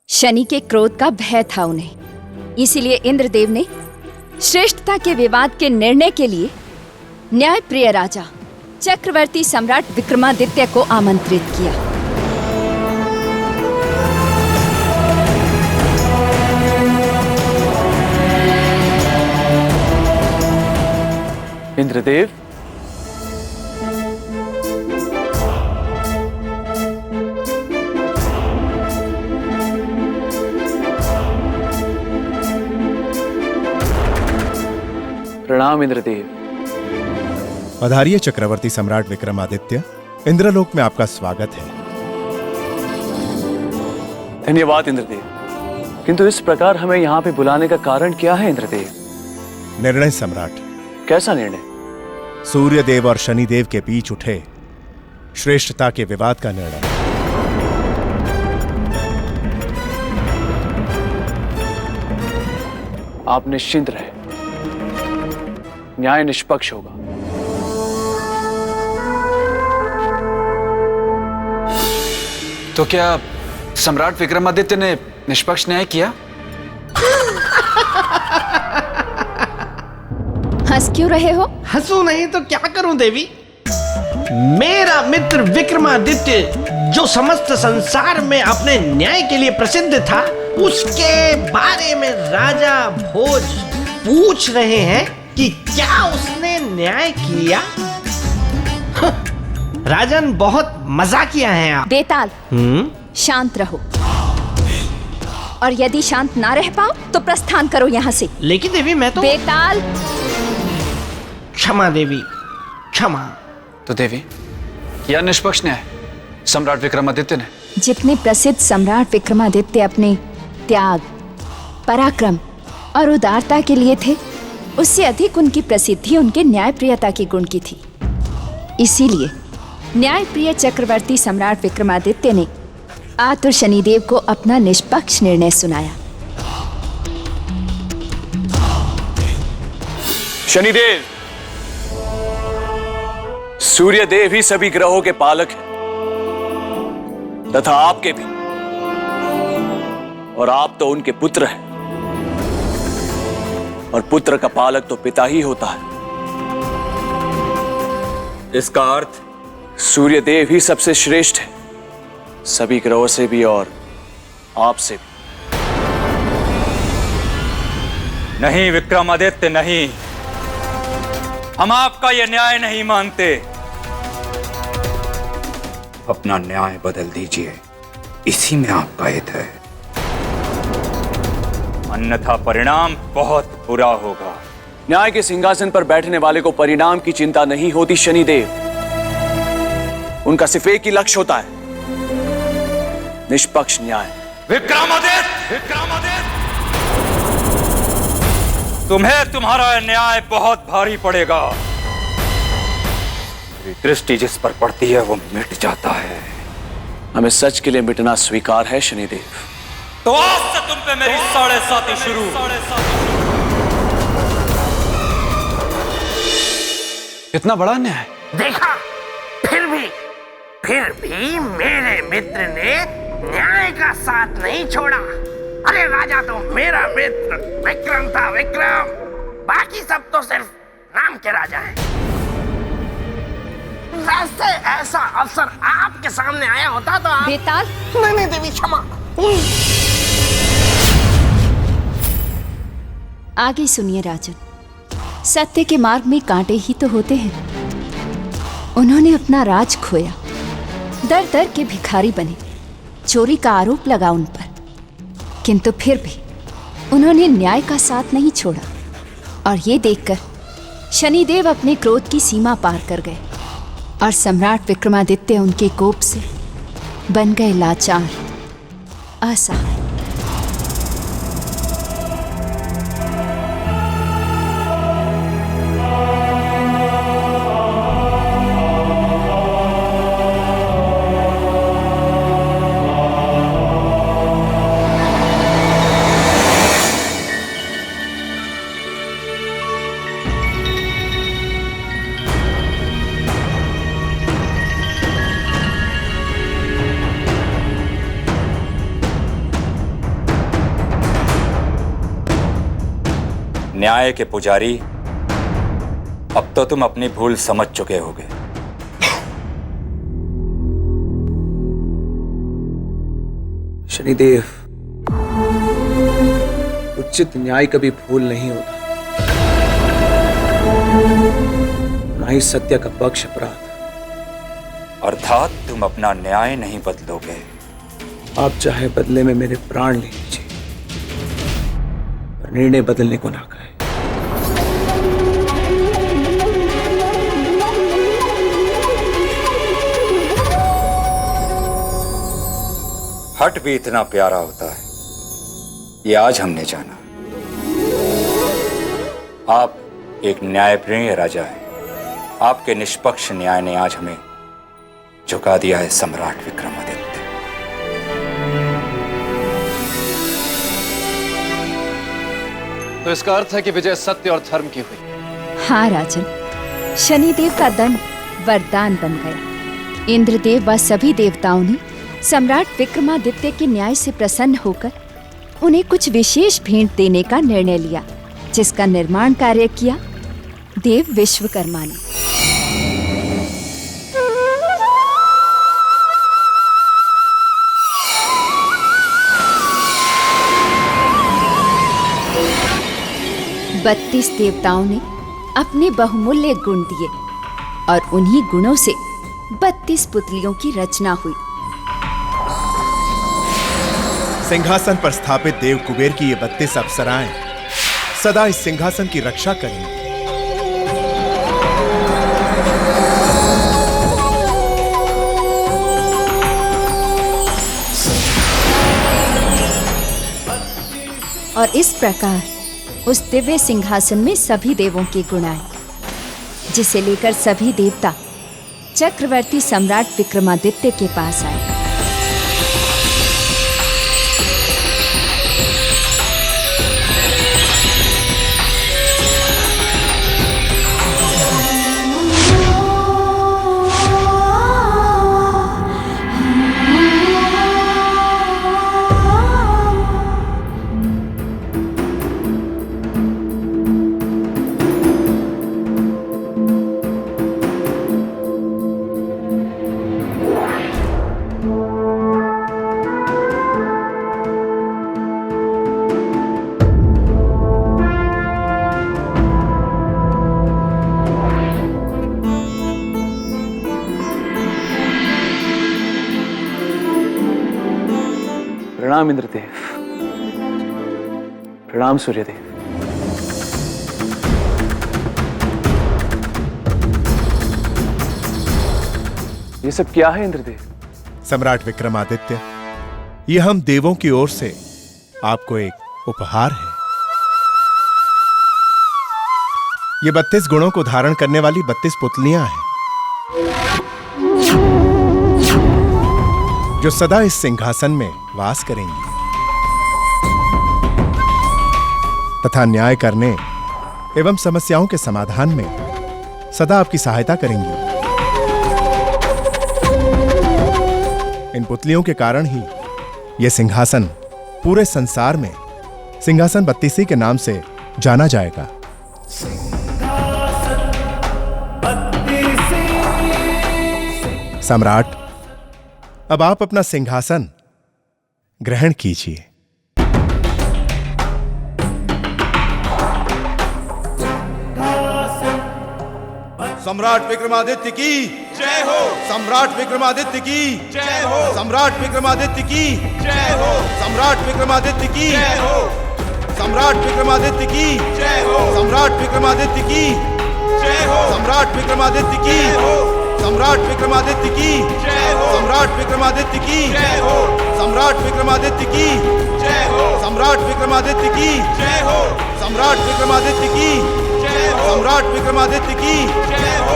शनि के क्रोध का भय था उन्हें। इसीलिए इंद्रदेव ने श्रेष्ठता के विवाद के निर्णय के लिए न्यायप्रिय राजा चक्रवर्ती सम्राट विक्रमादित्य को आमंत्रित किया। इंद्रदेव, प्रणाम इंद्रदेव। पधारिए चक्रवर्ती सम्राट विक्रमादित्य, इंद्रलोक में आपका स्वागत है। धन्यवाद इंद्रदेव, किंतु इस प्रकार हमें यहाँ पे बुलाने का कारण क्या है इंद्रदेव? निर्णय सम्राट। कैसा निर्णय? सूर्य देव और शनि देव के बीच उठे श्रेष्ठता के विवाद का निर्णय। आप निश्चिंत रहे, न्याय निष्पक्ष होगा। तो क्या सम्राट विक्रमादित्य ने निष्पक्ष न्याय किया? हंस क्यों रहे हो? हंसू नहीं तो क्या करूं देवी। मेरा मित्र विक्रमादित्य जो समस्त संसार में अपने न्याय के लिए प्रसिद्ध था, उसके बारे में राजा भोज पूछ रहे हैं कि क्या उसने न्याय किया। राजन, बहुत मजाकिया हैं आप। बेताल, शांत रहो, और यदि शांत ना रह पाओ तो प्रस्थान करो यहाँ से। लेकिन देवी मैं तो। बेताल, क्षमा देवी, क्षमा। तो देवी, किया निष्पक्ष न्याय सम्राट विक्रमादित्य ने? जितने प्रसिद्ध सम्राट विक्रमादित्य अपने त्याग, पराक्रम और उदारता के लिए थे, उससे अधिक उनकी प्रसिद्धि उनके न्यायप्रियता के गुण की थी। इसीलिए न्यायप्रिय चक्रवर्ती सम्राट विक्रमादित्य ने आतुर शनिदेव को अपना निष्पक्ष निर्णय सुनाया। शनिदेव, सूर्य देव ही सभी ग्रहों के पालक हैं, तथा आपके भी, और आप तो उनके पुत्र हैं, और पुत्र का पालक तो पिता ही होता है। इसका अर्थ सूर्य देव ही सबसे श्रेष्ठ है, सभी ग्रहों से भी और आपसे भी। नहीं विक्रमादित्य, नहीं, हम आपका यह न्याय नहीं मानते। अपना न्याय बदल दीजिए, इसी में आपका हित है। अन्यथा परिणाम बहुत बुरा होगा। न्याय के सिंहासन पर बैठने वाले को परिणाम की चिंता नहीं होती शनिदेव, उनका सिर्फ एक ही लक्ष्य होता है, निष्पक्ष न्याय। विक्रमादित्य, विक्रमादित्य, तुम्हें तुम्हारा न्याय बहुत भारी पड़ेगा। मेरी दृष्टि जिस पर पड़ती है वो मिट जाता है। हमें सच के लिए मिटना स्वीकार है शनिदेव। तो आज से तुम पे मेरी 7.5 शुरू। इतना बड़ा न्याय? देखा, फिर भी मेरे मित्र ने न्याय का साथ नहीं छोड़ा। अरे राजा तो मेरा मित्र विक्रम था, विक्रम। बाकी सब तो सिर्फ नाम के राजा हैं। वैसे ऐसा अवसर आपके सामने आया होता तो आप। बेताल, नहीं देवी, क्षमा। आगे सुनिए राजन। सत्य के मार्ग में कांटे ही तो होते हैं। उन्होंने अपना राज खोया, दर दर के भिखारी बने, चोरी का आरोप लगा उन पर, किंतु फिर भी उन्होंने न्याय का साथ नहीं छोड़ा। और ये देखकर शनिदेव अपने क्रोध की सीमा पार कर गए, और सम्राट विक्रमादित्य उनके कोप से बन गए लाचार, असहाय। न्याय के पुजारी, अब तो तुम अपनी भूल समझ चुके होगे। शनिदेव, उचित न्याय कभी भूल नहीं होता, ना ही सत्य का पक्ष अपराध। अर्थात तुम अपना न्याय नहीं बदलोगे। आप चाहे बदले में मेरे प्राण ले लीजिए, पर निर्णय बदलने को ना कहे। हट भी इतना प्यारा होता है, ये आज हमने जाना। आप एक न्यायप्रिय राजा हैं। आपके निष्पक्ष न्याय ने आज हमें झुका दिया है सम्राट विक्रमादित्य। तो इसका अर्थ है कि विजय सत्य और धर्म की हुई। हाँ राजन, शनिदेव का दंड वरदान बन गया। इंद्रदेव व सभी देवताओं ने सम्राट विक्रमादित्य के न्याय से प्रसन्न होकर उन्हें कुछ विशेष भेंट देने का निर्णय लिया, जिसका निर्माण कार्य किया देव विश्वकर्मा ने। बत्तीस देवताओं ने अपने बहुमूल्य गुण दिए और उन्हीं गुणों से 32 पुतलियों की रचना हुई। सिंहासन पर स्थापित देव कुबेर की ये 32 अप्सराएं सदा इस सिंहासन की रक्षा करेंगी। और इस प्रकार उस दिव्य सिंहासन में सभी देवों के गुण आए, जिसे लेकर सभी देवता चक्रवर्ती सम्राट विक्रमादित्य के पास आए। प्रणाम इंद्रदेव, प्रणाम सूर्यदेव। ये सब क्या है इंद्रदेव? सम्राट विक्रमादित्य, ये हम देवों की ओर से आपको एक उपहार है। ये 32 गुणों को धारण करने वाली 32 पुतलियां हैं, जो सदा इस सिंहासन में वास करेंगी तथा न्याय करने एवं समस्याओं के समाधान में सदा आपकी सहायता करेंगी। इन पुतलियों के कारण ही यह सिंहासन पूरे संसार में सिंहासन 32 के नाम से जाना जाएगा। सम्राट, अब आप अपना सिंहासन ग्रहण कीजिए। सम्राट विक्रमादित्य की जय हो। सम्राट विक्रमादित्य की जय हो। सम्राट विक्रमादित्य की जय हो। सम्राट विक्रमादित्य की जय हो। सम्राट विक्रमादित्य की जय हो। सम्राट विक्रमादित्य की जय हो। सम्राट विक्रमादित्य की जय हो। सम्राट विक्रमादित्य की जय हो। सम्राट विक्रमादित्य की जय हो। सम्राट विक्रमादित्य की जय हो। सम्राट विक्रमादित्य की जय हो। सम्राट विक्रमादित्य की जय हो। सम्राट विक्रमादित्य की जय हो।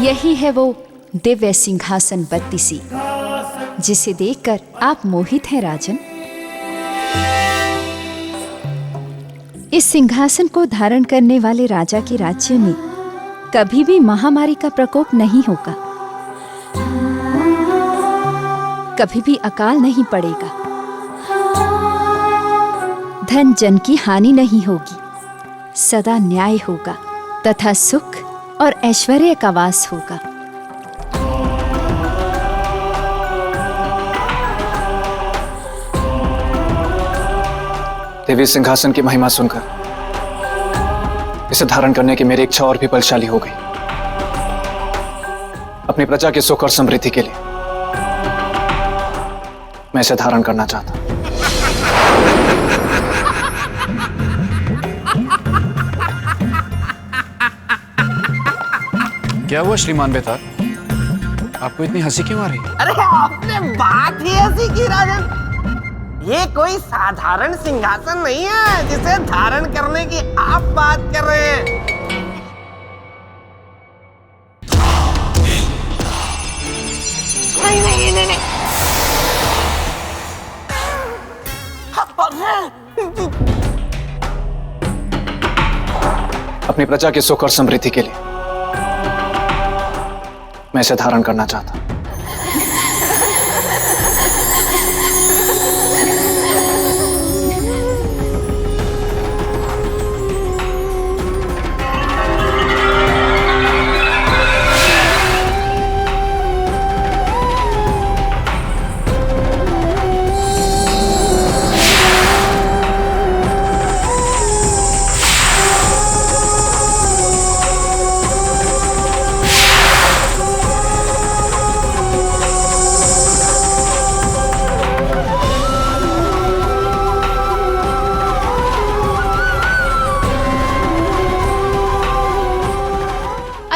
यही है वो दिव्य सिंहासन बत्तीसी जिसे देखकर आप मोहित हैं राजन। इस सिंहासन को धारण करने वाले राजा के राज्य में कभी भी महामारी का प्रकोप नहीं होगा, कभी भी अकाल नहीं पड़ेगा, धन जन की हानि नहीं होगी, सदा न्याय होगा तथा सुख और ऐश्वर्य का वास होगा। देवी सिंहासन की महिमा सुनकर इसे धारण करने की मेरी इच्छा और भी बलशाली हो गई। अपनी प्रजा के सुख और समृद्धि के लिए मैं इसे धारण करना चाहता हूं। क्या हुआ श्रीमान बेतार, आपको इतनी हंसी क्यों आ रही है? अरे आपने बात ही ऐसी की राजन, ये कोई साधारण सिंहासन नहीं है जिसे धारण करने की आप बात कर रहे हैं। नहीं नहीं नहीं नहीं, अपनी प्रजा के सुख और समृद्धि के लिए मैं इसे धारण करना चाहता हूं।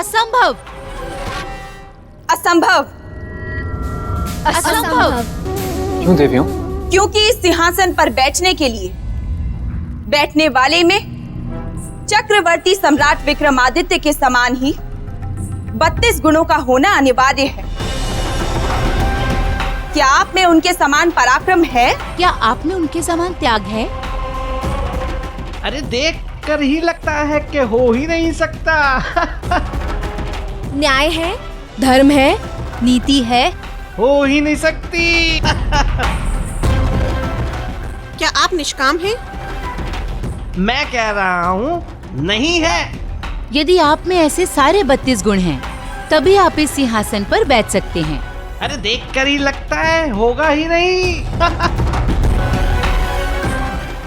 असंभव, असंभव, असंभव। क्यों देवियों? क्योंकि इस सिंहासन पर बैठने के लिए बैठने वाले में चक्रवर्ती सम्राट विक्रमादित्य के समान ही 32 गुणों का होना अनिवार्य है। क्या आप में उनके समान पराक्रम है? क्या आप में उनके समान त्याग है? अरे देख कर ही लगता है कि हो ही नहीं सकता। न्याय है, धर्म है, नीति है, हो ही नहीं सकती। क्या आप निष्काम हैं? मैं कह रहा हूँ नहीं है। यदि आप में ऐसे सारे 32 गुण हैं, तभी आप इस सिंहासन पर बैठ सकते हैं। अरे देख कर ही लगता है होगा ही नहीं।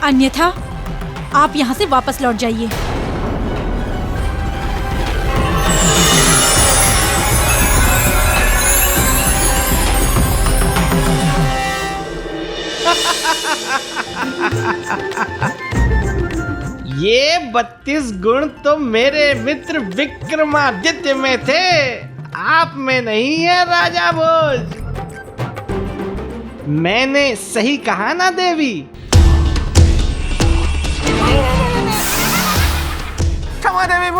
अन्यथा आप यहाँ से वापस लौट जाइए। ये 32 गुण तो मेरे मित्र विक्रमादित्य में थे, आप में नहीं है राजा भोज। मैंने सही कहा ना देवी? क्षमा देवी,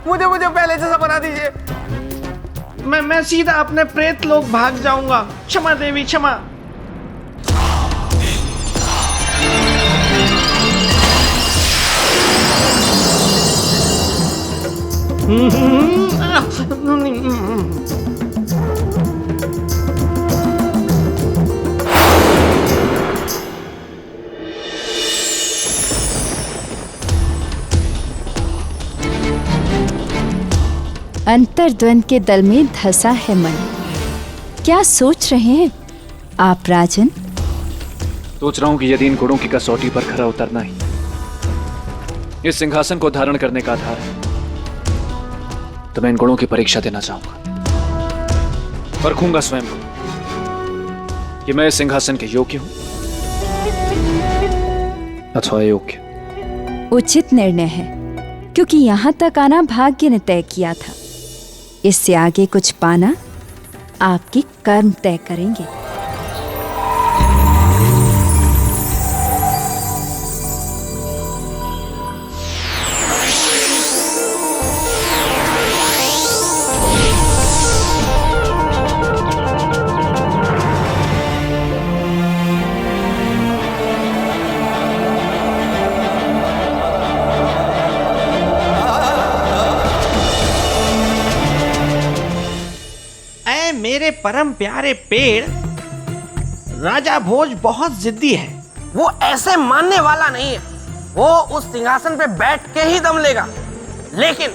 मुझे पहले जैसा बना दीजिए। मैं सीधा अपने प्रेत लोक भाग जाऊंगा। क्षमा देवी, क्षमा। अंतर्द्वंद के दल में धंसा है मन। क्या सोच रहे हैं आप राजन? सोच रहा हूं कि यदि इन गुणों की कसौटी पर खरा उतरना ही इस सिंहासन को धारण करने का आधार है, तो मैं इन गुणों की परीक्षा देना चाहूंगा। परखूंगा स्वयं को कि मैं इस सिंहासन के योग्य हूं अथवा अयोग्य। उचित निर्णय है, क्योंकि यहां तक आना भाग्य ने तय किया था। इससे आगे कुछ पाना आपके कर्म तय करेंगे। परम प्यारे पेड़ राजा भोज बहुत जिद्दी है। वो ऐसे मानने वाला नहीं है। वो उस सिंहासन पे बैठ के ही दम लेगा, लेकिन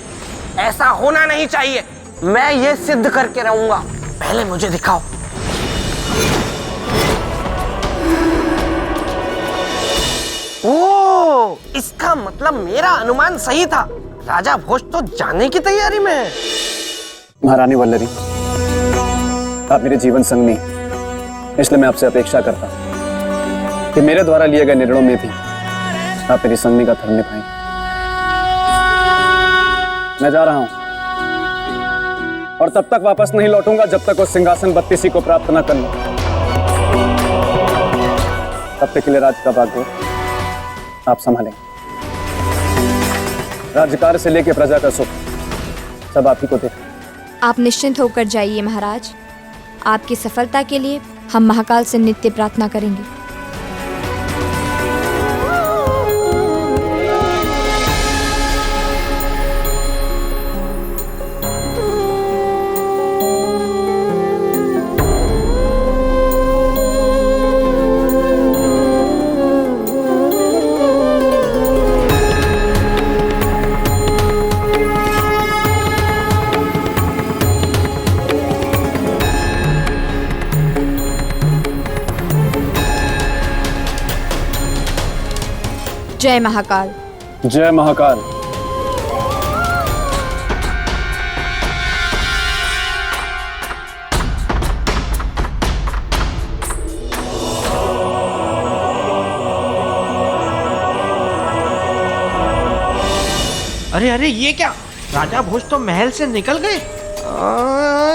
ऐसा होना नहीं चाहिए। मैं ये सिद्ध करके रहूंगा। पहले मुझे दिखाओ। ओ, इसका मतलब मेरा अनुमान सही था। राजा भोज तो जाने की तैयारी में है। महारानी वल्लरी, आप मेरे जीवन संगनी, इसलिए मैं आपसे अपेक्षा करता हूं कि मेरे द्वारा लिए गए निर्णयों में भी आप मेरी संगनी का धर्म निभाएं। मैं जा रहा हूं और तब तक वापस नहीं लौटूंगा जब तक वो सिंहासन बत्तीसी को प्राप्त न कर लूं। तब तक के लिए राज का भाग्य आप संभालें। राज्यकार्य से लेकर प्रजा का सुख सब आप ही को देखा। आप निश्चिंत होकर जाइए महाराज। आपकी सफलता के लिए हम महाकाल से नित्य प्रार्थना करेंगे। जय महाकाल। जय महाकाल। अरे अरे, ये क्या? राजा भोज तो महल से निकल गए।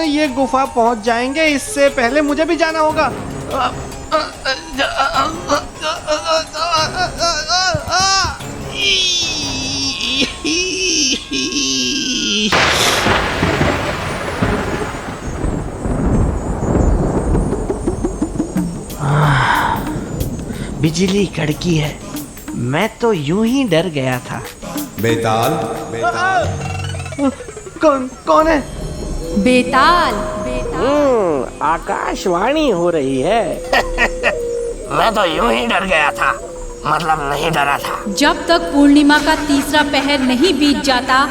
ये गुफा पहुंच जाएंगे, इससे पहले मुझे भी जाना होगा। बिजली कड़की है। मैं तो यूं ही डर गया था। बेताल, बेताल। कौन है? बेताल। आकाशवाणी हो रही है। मैं तो यूं ही डर गया था, मतलब नहीं डरा था। जब तक पूर्णिमा का तीसरा पहर नहीं बीत जाता,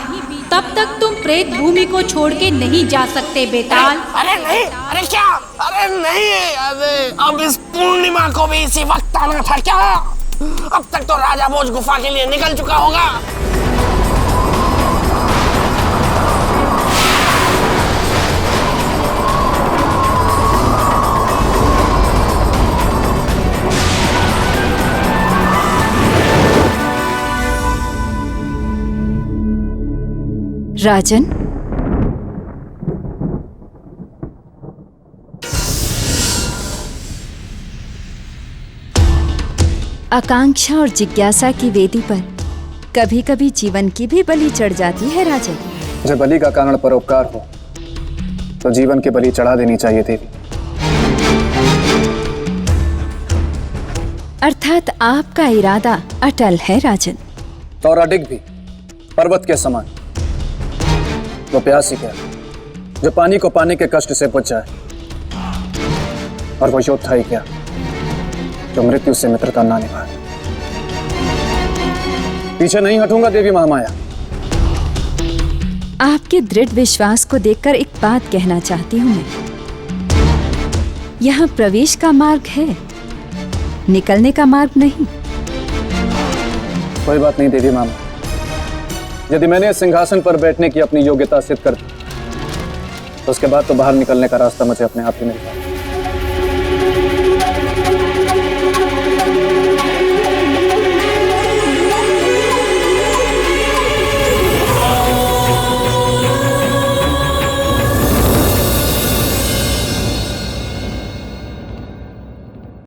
तब तक तुम प्रेत भूमि को छोड़ के नहीं जा सकते बेताल। अरे नहीं, अरे क्या? अरे नहीं, अरे अब इस पूर्णिमा को भी इसी वक्त आना था क्या? अब तक तो राजा भोज गुफा के लिए निकल चुका होगा। राजन, आकांक्षा और जिज्ञासा की वेदी पर कभी कभी जीवन की भी बलि चढ़ जाती है राजन। जब बलि का कारण परोपकार हो तो जीवन की बलि चढ़ा देनी चाहिए देवी। अर्थात आपका इरादा अटल है राजन। और अडिग भी पर्वत के समान। वो प्यासी क्या जो पानी को पाने के कष्ट से बुझ जाए, और वो योद्धा ही क्या जो मृत्यु से मित्रता ना निभाए। पीछे नहीं हटूंगा देवी महामाया। आपके दृढ़ विश्वास को देखकर एक बात कहना चाहती हूँ मैं। यहाँ प्रवेश का मार्ग है, निकलने का मार्ग नहीं। कोई बात नहीं देवी मामा। यदि मैंने सिंहासन पर बैठने की अपनी योग्यता सिद्ध कर दी तो उसके बाद तो बाहर निकलने का रास्ता मुझे अपने आप ही मिल गया।